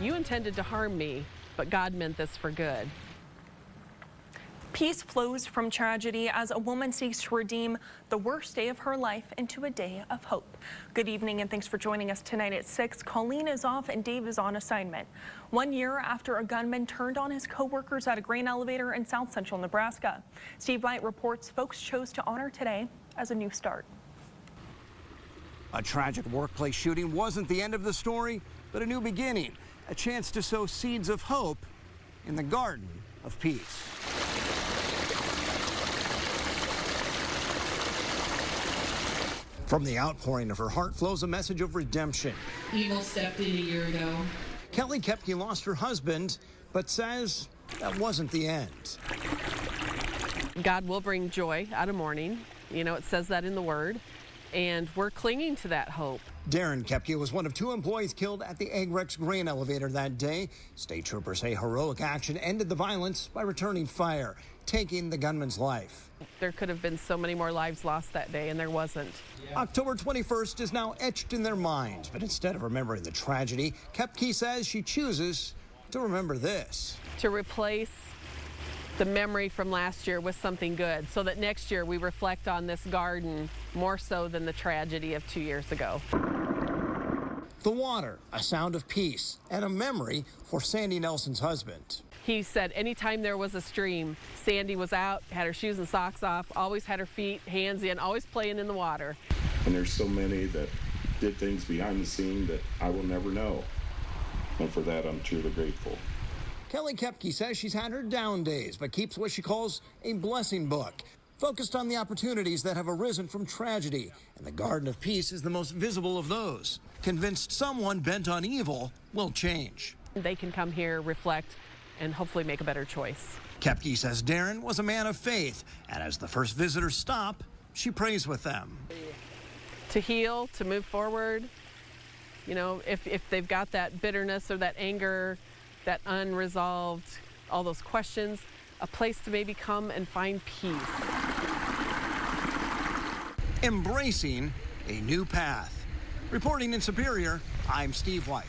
you intended to harm me, but God meant this for good. Peace flows from tragedy as a woman seeks to redeem the worst day of her life into a day of hope. Good evening and thanks for joining us tonight at 6. Colleen is off and Dave is on assignment. 1 year after a gunman turned on his co-workers at a grain elevator in South Central Nebraska. Steve White reports folks chose to honor today as a new start. A tragic workplace shooting wasn't the end of the story, but a new beginning, a chance to sow seeds of hope in the garden of peace. From the outpouring of her heart flows a message of redemption. Evil stepped in a year ago. Kelly Kepke lost her husband, but says that wasn't the end. God will bring joy out of mourning. You know, it says that in the Word, and we're clinging to that hope. Darren Kepke was one of 2 employees killed at the Agrex grain elevator that day. State troopers say heroic action ended the violence by returning fire, taking the gunman's life. There could have been so many more lives lost that day, and there wasn't. October 21st is now etched in their minds, but instead of remembering the tragedy, Kepke says she chooses to remember this. To replace the memory from last year with something good, so that next year we reflect on this garden more so than the tragedy of 2 years ago. The water, a sound of peace, and a memory for Sandy Nelson's husband. He said anytime there was a stream, Sandy was out, had her shoes and socks off, always had her feet, hands in, always playing in the water. And there's so many that did things behind the scene that I will never know. And for that, I'm truly grateful. Kelly Kepke says she's had her down days, but keeps what she calls a blessing book, focused on the opportunities that have arisen from tragedy. And the Garden of Peace is the most visible of those, convinced someone bent on evil will change. They can come here, reflect, and hopefully make a better choice. Kepke says Darren was a man of faith, and as the first visitors stop, she prays with them. To heal, to move forward, you know, if they've got that bitterness or that anger, that unresolved, all those questions, a place to maybe come and find peace. Embracing a new path. Reporting in Superior, I'm Steve White.